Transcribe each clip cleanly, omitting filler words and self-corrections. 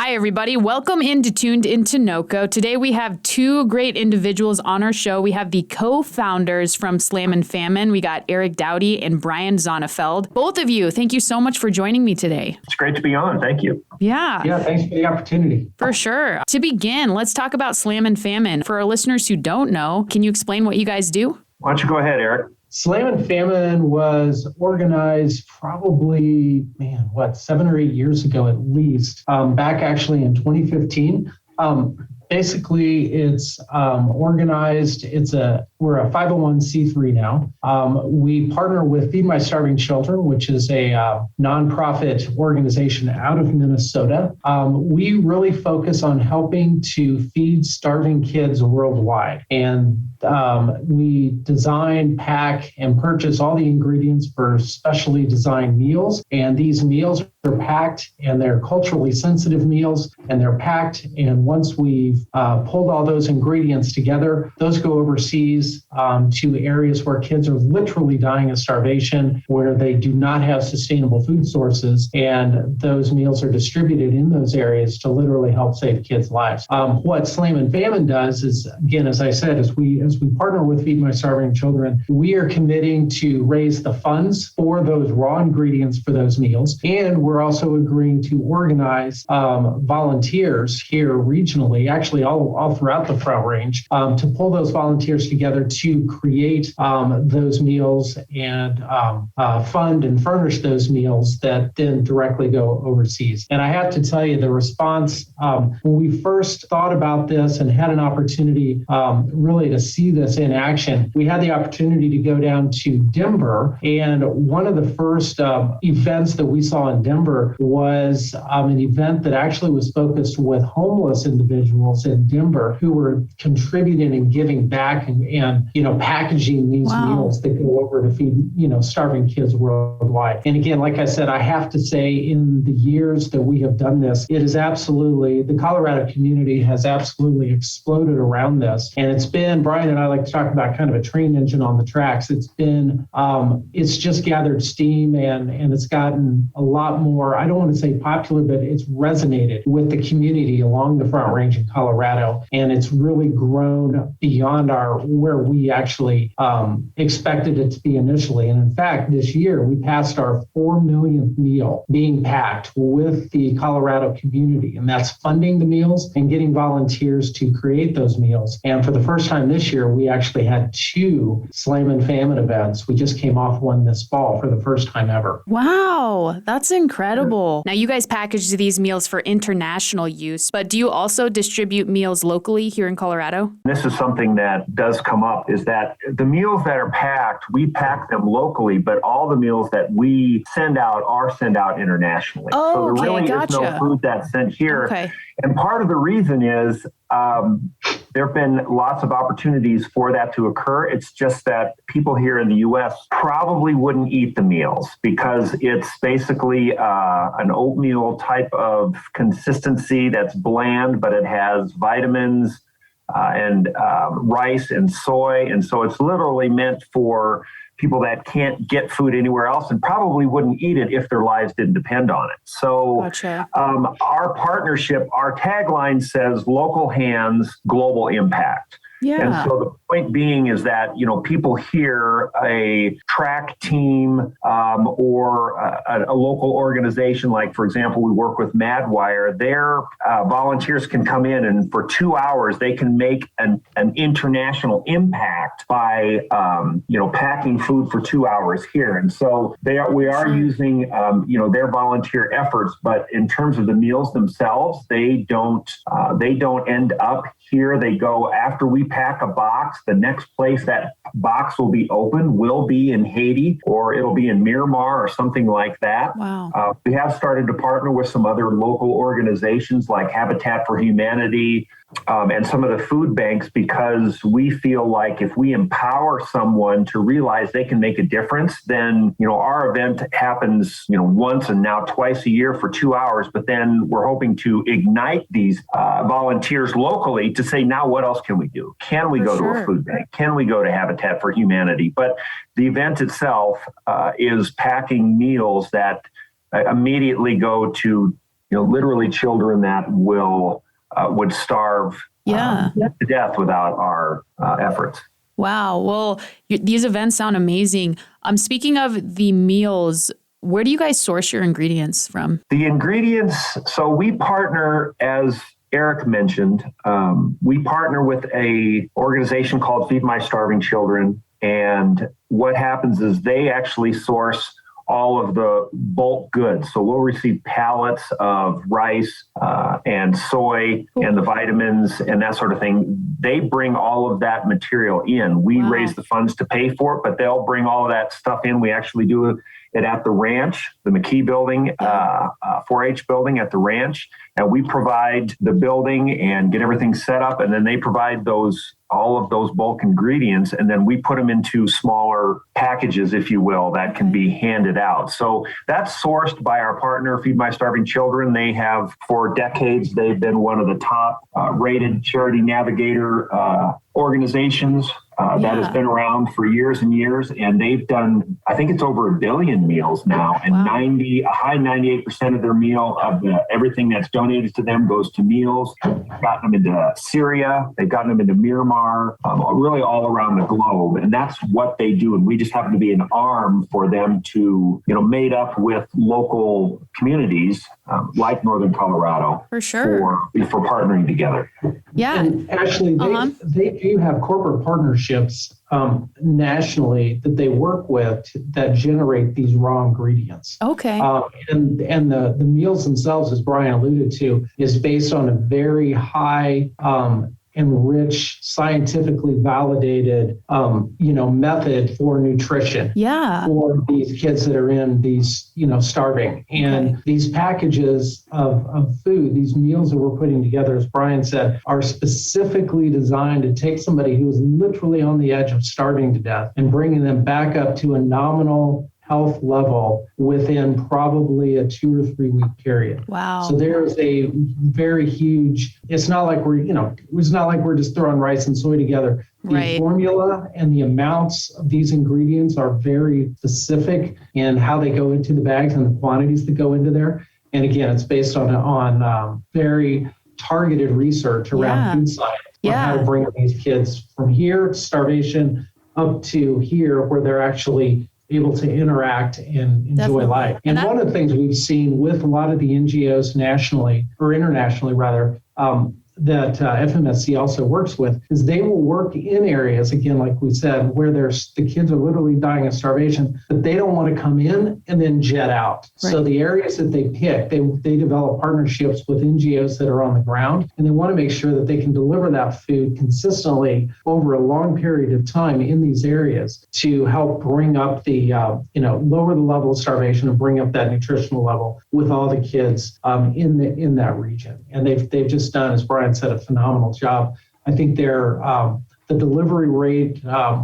Hi, everybody. Welcome Tuned into NoCo. Today we have two great individuals on our show. We have the co-founders from Slammin Famine. We got Eric Dowdy and Brian Zonnefeld. Both of you, thank you so much for joining me today. It's great to be on. Thank you. Yeah, thanks for the opportunity. For sure. To begin, let's talk about Slammin Famine. For our listeners who don't know, can you explain what you guys do? Why don't you go ahead, Eric? Slammin Famine was organized probably, 7 or 8 years ago at least, back actually in 2015. Basically, it's organized. We're a 501c3 now. We partner with Feed My Starving Children, which is a nonprofit organization out of Minnesota. We really focus on helping to feed starving kids worldwide. And we design, pack, and purchase all the ingredients for specially designed meals. And these meals are packed, and they're culturally sensitive meals, and they're packed. And once we've pulled all those ingredients together, those go overseas to areas where kids are literally dying of starvation, where they do not have sustainable food sources. And those meals are distributed in those areas to literally help save kids' lives. What Slammin Famine does is, again, as I said, as we partner with Feed My Starving Children, we are committing to raise the funds for those raw ingredients for those meals. And we're also agreeing to organize volunteers here regionally, actually all throughout the Front Range, to pull those volunteers together to create those meals and fund and furnish those meals that then directly go overseas. And I have to tell you, the response, when we first thought about this and had an opportunity really to see this in action, we had the opportunity to go down to Denver. And one of the first events that we saw in Denver was an event that actually was focused with homeless individuals in Denver who were contributing and giving back and packaging these meals that go over to feed, starving kids worldwide. And again, like I said, I have to say, in the years that we have done this, it is absolutely, the Colorado community has absolutely exploded around this. And it's been, Brian and I like to talk about kind of a train engine on the tracks. It's been, it's just gathered steam and it's gotten a lot more, I don't want to say popular, but it's resonated with the community along the Front Range in Colorado. And it's really grown beyond where we actually expected it to be initially. And in fact, this year we passed our 4 millionth meal being packed with the Colorado community. And that's funding the meals and getting volunteers to create those meals. And for the first time this year, we actually had 2 Slammin Famine events. We just came off one this fall for the first time ever. Wow, that's incredible. Now, you guys package these meals for international use, but do you also distribute meals locally here in Colorado? This is something that does come up, is that the meals that are packed, we pack them locally, but all the meals that we send out are sent out internationally. Oh, so there really gotcha. is no food that's sent here. Okay. And part of the reason is there have been lots of opportunities for that to occur. It's just that people here in the U.S. probably wouldn't eat the meals because it's basically an oatmeal type of consistency that's bland, but it has vitamins and rice and soy. And so it's literally meant for people that can't get food anywhere else and probably wouldn't eat it if their lives didn't depend on it. So Gotcha. Our partnership, our tagline says local hands, global impact. Yeah. And so the point being is that, people hear a track team or a local organization, like, for example, we work with Madwire, their volunteers can come in and for 2 hours, they can make an international impact by, packing food for 2 hours here. And so we are using, their volunteer efforts, but in terms of the meals themselves, they don't end up here. They go after we pack a box. The next place that box will be open will be in Haiti, or it'll be in Miramar or something like that. Wow. We have started to partner with some other local organizations like Habitat for Humanity, and some of the food banks, because we feel like if we empower someone to realize they can make a difference, then, our event happens, once and now twice a year for 2 hours, but then we're hoping to ignite these volunteers locally to say, now what else can we do? Can we go to a food bank? Can we go to Habitat for Humanity? But the event itself is packing meals that immediately go to literally children that would starve to death without our efforts. Wow. Well, these events sound amazing. Speaking of the meals, where do you guys source your ingredients from? The ingredients, so we partner, as Eric mentioned, we partner with a organization called Feed My Starving Children. And what happens is they actually source all of the bulk goods. So we'll receive pallets of rice and soy and the vitamins and that sort of thing. They bring all of that material in. We raise the funds to pay for it, but they'll bring all of that stuff in. We actually do it at the ranch, the McKee building, 4-H building at the ranch. And we provide the building and get everything set up. And then they provide all of those bulk ingredients. And then we put them into smaller packages, if you will, that can be handed out. So that's sourced by our partner, Feed My Starving Children. They have, for decades, they've been one of the top rated charity navigator organizations that has been around for years and years. And they've done, I think it's over 1 billion meals now. And a high 98% of their meal, everything that's donated to them goes to meals. They've gotten them into Syria. They've gotten them into Myanmar, really all around the globe. And that's what they do. And we just happen to be an arm for them to, made up with local communities like Northern Colorado. For sure. For partnering together. Yeah. And actually, they do have corporate partnerships nationally that they work with that generate these raw ingredients. Okay. And the meals themselves, as Brian alluded to, is based on a very high and rich, scientifically validated, method for nutrition. Yeah. For these kids that are in these, starving. And these packages of food, these meals that we're putting together, as Brian said, are specifically designed to take somebody who is literally on the edge of starving to death and bringing them back up to a nominal health level within probably a 2 or 3 week period. Wow. So there is a very huge, it's not like we're just throwing rice and soy together. The formula and the amounts of these ingredients are very specific in how they go into the bags and the quantities that go into there. And again, it's based on very targeted research around food science on how to bring these kids from here, starvation, up to here where they're actually able to interact and enjoy life. And one of the things we've seen with a lot of the NGOs nationally, or internationally rather, that FMSC also works with, is they will work in areas, again, like we said, where the kids are literally dying of starvation, but they don't want to come in and then jet out. Right. So the areas that they pick, they develop partnerships with NGOs that are on the ground, and they want to make sure that they can deliver that food consistently over a long period of time in these areas to help bring up the, lower the level of starvation and bring up that nutritional level with all the kids in that region. And they've just done, as Brian said, a phenomenal job. I think the delivery rate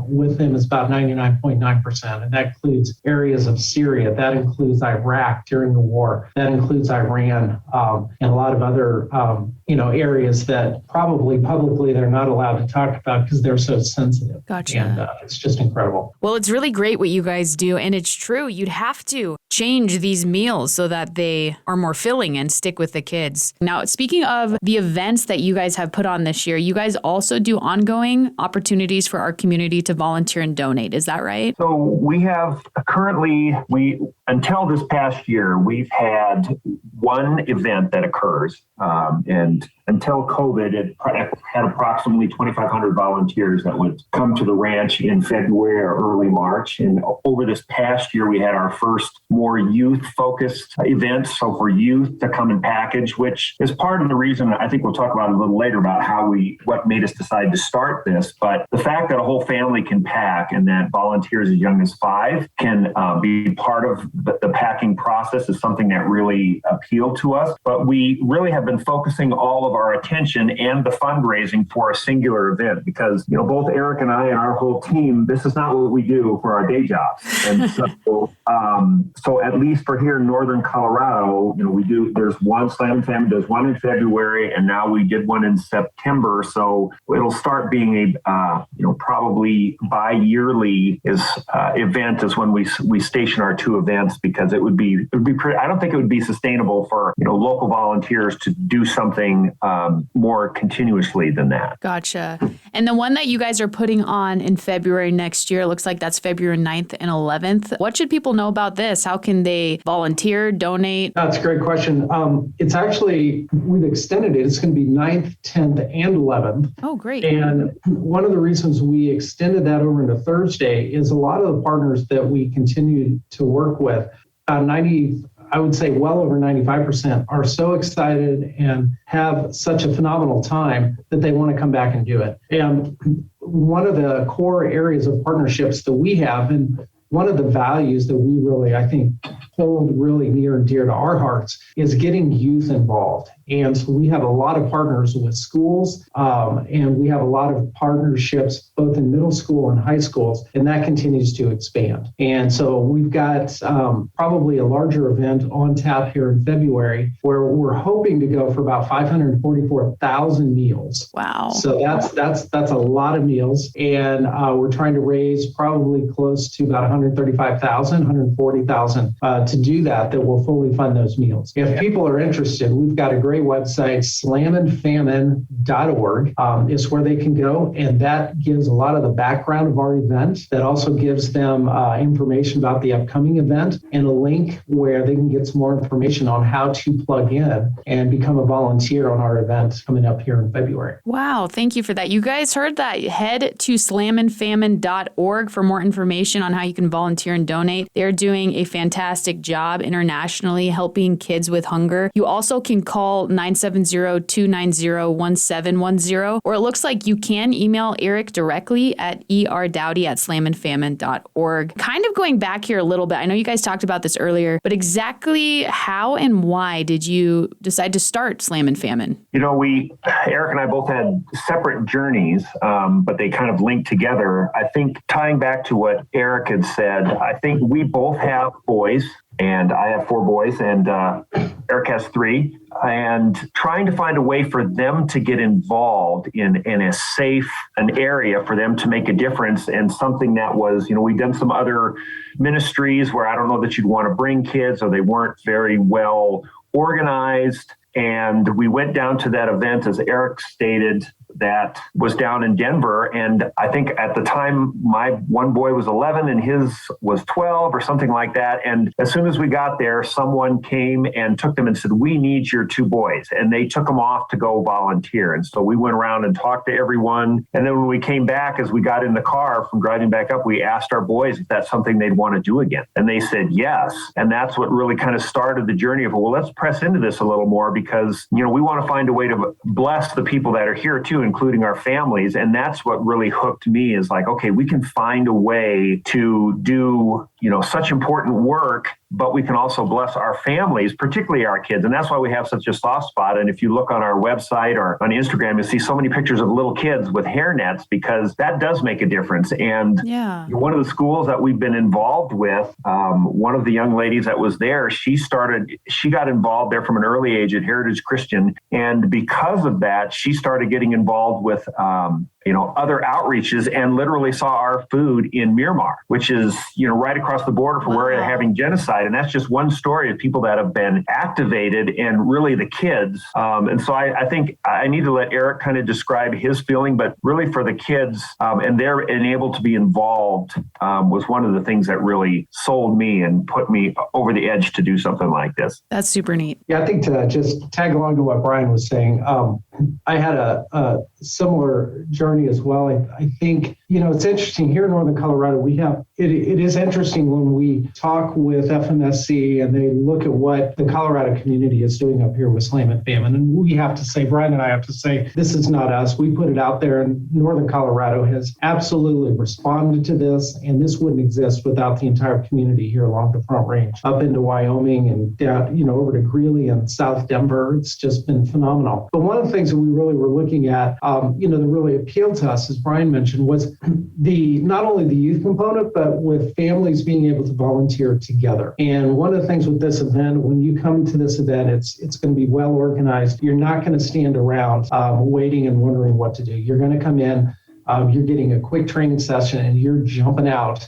with them is about 99.9%, and that includes areas of Syria, that includes Iraq during the war, that includes Iran, and a lot of other areas that probably publicly they're not allowed to talk about because they're so sensitive. Gotcha. And it's just incredible. Well, it's really great what you guys do, and it's true. You'd have to change these meals so that they are more filling and stick with the kids. Now, speaking of the events that you guys have put on this year, you guys also do ongoing opportunities for our community to volunteer and donate. Is that right? So we have until this past year, we've had one event that occurs. And until COVID, it had approximately 2,500 volunteers that would come to the ranch in February or early March. And over this past year, we had our first more youth-focused events. So for youth to come and package, which is part of the reason, I think we'll talk about it a little later about what made us decide to start this. But the fact that a whole family can pack and that volunteers as young as 5 can be part of the packing process is something that really appealed to us. But we really have been focusing all of our attention and the fundraising for a singular event because, both Eric and I and our whole team, this is not what we do for our day jobs. And so So at least for here in Northern Colorado, there's one Slammin Famine, does one in February, and now we did one in September. So it'll start being a, probably bi-yearly event is when we station our two events, because it would be pretty, I don't think it would be sustainable for, local volunteers to do something more continuously than that. Gotcha. And the one that you guys are putting on in February next year, looks like that's February 9th and 11th. What should people know about this? How can they volunteer, donate? That's a great question. It's actually, we've extended it. It's going to be 9th, 10th, and 11th. Oh, great. And one of the reasons we extended that over into Thursday is a lot of the partners that we continue to work with, I would say well over 95% are so excited and have such a phenomenal time that they want to come back and do it. And one of the core areas of partnerships that we have, and one of the values that we really, I think, hold really near and dear to our hearts is getting youth involved. And so we have a lot of partners with schools, and we have a lot of partnerships both in middle school and high schools, and that continues to expand. And so we've got probably a larger event on tap here in February where we're hoping to go for about 544,000 meals. Wow. So that's a lot of meals. And we're trying to raise probably close to about 135,000, 140,000 to do that will fully fund those meals. If people are interested, we've got a great website, slamminfamine.org is where they can go. And that gives a lot of the background of our event. That also gives them information about the upcoming event and a link where they can get some more information on how to plug in and become a volunteer on our event coming up here in February. Wow. Thank you for that. You guys heard that. Head to slamminfamine.org for more information on how you can volunteer and donate. They're doing a fantastic job internationally helping kids with hunger. You also can call 970-290-1710, or it looks like you can email Eric directly at erdowdy@slamminfamine.org. Kind of going back here a little bit, I know you guys talked about this earlier, but exactly how and why did you decide to start Slammin Famine? Eric and I both had separate journeys, but they kind of linked together. I think tying back to what Eric had said, I think we both have boys, and I have 4 boys, and Eric has 3. And trying to find a way for them to get involved in an area for them to make a difference, and something that was, we've done some other ministries where I don't know that you'd want to bring kids, or they weren't very well organized. And we went down to that event, as Eric stated, that was down in Denver. And I think at the time, my one boy was 11 and his was 12 or something like that. And as soon as we got there, someone came and took them and said, "We need your 2 boys." And they took them off to go volunteer. And so we went around and talked to everyone. And then when we came back, as we got in the car from driving back up, we asked our boys if that's something they'd want to do again. And they said yes. And that's what really kind of started the journey of, well, let's press into this a little more, because, we want to find a way to bless the people that are here too, including our families. And that's what really hooked me, is like, okay, we can find a way to do, such important work, but we can also bless our families, particularly our kids. And that's why we have such a soft spot. And if you look on our website or on Instagram, you see so many pictures of little kids with hairnets, because that does make a difference. And one of the schools that we've been involved with, one of the young ladies that was there, she got involved there from an early age at Heritage Christian. And because of that, she started getting involved with, other outreaches, and literally saw our food in Myanmar, which is, right across the border from where we're having genocide. And that's just one story of people that have been activated, and really the kids. And so I think I need to let Eric kind of describe his feeling, but really for the kids, and they're able to be involved, was one of the things that really sold me and put me over the edge to do something like this. That's super neat. Yeah, I think to just tag along to what Brian was saying, I had a similar journey as well. I think, it's interesting here in Northern Colorado, it is interesting when we talk with FMSC and they look at what the Colorado community is doing up here with Slammin Famine. And we have to say, Brian and I have to say, this is not us. We put it out there, and Northern Colorado has absolutely responded to this. And this wouldn't exist without the entire community here along the Front Range, up into Wyoming and down, over to Greeley and South Denver. It's just been phenomenal. But one of the things things that we really were looking at, that really appealed to us, as Brian mentioned, was not only the youth component, but with families being able to volunteer together. And one of the things with this event, when you come to this event, it's going to be well organized. You're not going to stand around waiting and wondering what to do. You're going to come in. You're getting a quick training session and you're jumping out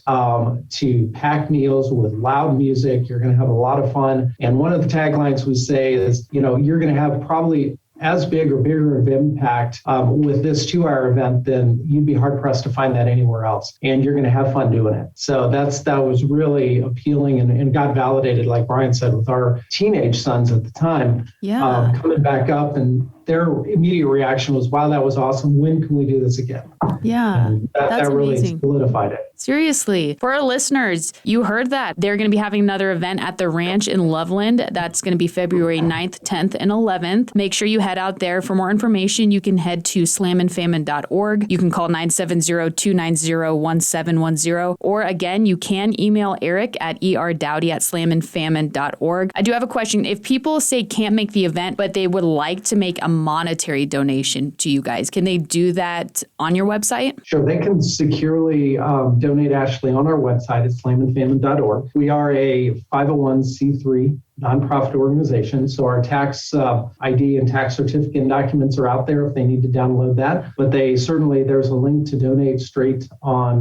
to packed meals with loud music. You're going to have a lot of fun. And one of the taglines we say is, you're going to have probably as big or bigger of impact with this 2-hour event than you'd be hard pressed to find that anywhere else. And you're going to have fun doing it. So that was really appealing and got validated, like Brian said, with our teenage sons at the time, coming back up, and their immediate reaction was, wow, that was awesome. When can we do this again? Yeah, and that really amazing. Solidified it. Seriously. For our listeners, you heard that. They're going to be having another event at the ranch in Loveland. That's going to be February 9th, 10th, and 11th. Make sure you head out there. For more information, you can head to slamminfamine.org. You can call 970-290-1710. Or again, you can email Eric at erdowdy@slamminfamine.org. I do have a question. If people say can't make the event, but they would like to make a monetary donation to you guys, can they do that on your website? Sure. They can securely donate Ashlee on our website at slamminfamine.org. We are a 501c3 nonprofit organization. So our tax ID and tax certificate and documents are out there if they need to download that. But there's a link to donate straight on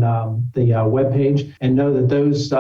the webpage, and know that those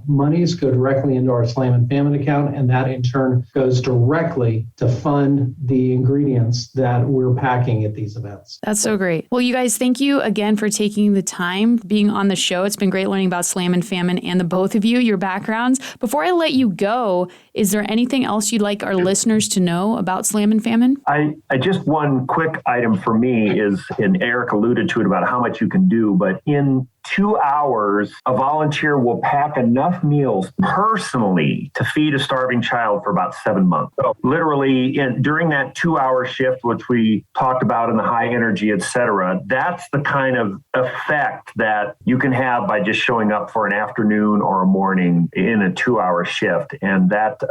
monies go directly into our Slammin Famine account, and that in turn goes directly to fund the ingredients that we're packing at these events. That's so great. Well, you guys, thank you again for taking the time being on the show. It's been great learning about Slammin Famine and the both of you, your backgrounds. Before I let you go, is there anything else you'd like our listeners to know about Slammin Famine? I just one quick item for me is, and Eric alluded to it about how much you can do, but in 2 hours, a volunteer will pack enough meals personally to feed a starving child for about 7 months. So literally during that 2-hour shift, which we talked about in the high energy, et cetera, that's the kind of effect that you can have by just showing up for an afternoon or a morning in a 2-hour shift. And that,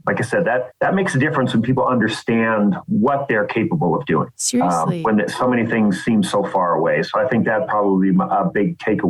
like I said, that makes a difference when people understand what they're capable of doing. Seriously. When so many things seem so far away. So I think that probably a big takeaway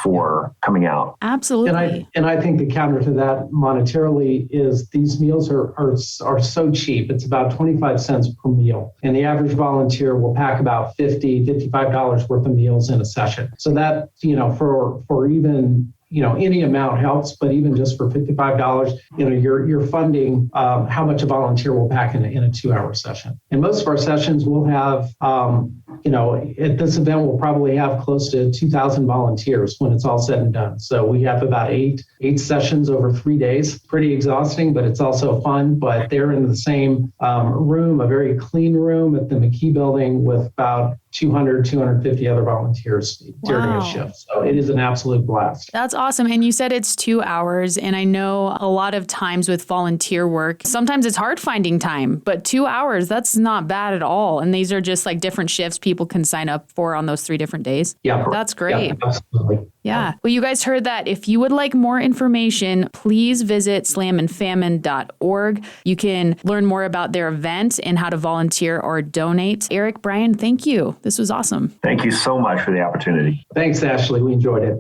for coming out. Absolutely. And I think the counter to that monetarily is these meals are so cheap. It's about 25 cents per meal. And the average volunteer will pack about $55 worth of meals in a session. So that, for even any amount helps, but even just for $55, you're funding how much a volunteer will pack in a 2-hour session. And most of our sessions will have, at this event, we'll probably have close to 2,000 volunteers when it's all said and done. So we have about eight sessions over 3 days. Pretty exhausting, but it's also fun. But they're in the same room, a very clean room at the McKee building with about 250 other volunteers during a shift. So it is an absolute blast. That's awesome. And you said it's 2 hours. And I know a lot of times with volunteer work, sometimes it's hard finding time, but 2 hours, that's not bad at all. And these are just like different shifts people can sign up for on those 3 different days. Yeah. That's great. Yeah, absolutely. Yeah. Well, you guys heard that. If you would like more information, please visit slamminfamine.org. You can learn more about their event and how to volunteer or donate. Eric, Brian, thank you. This was awesome. Thank you so much for the opportunity. Thanks, Ashlee. We enjoyed it.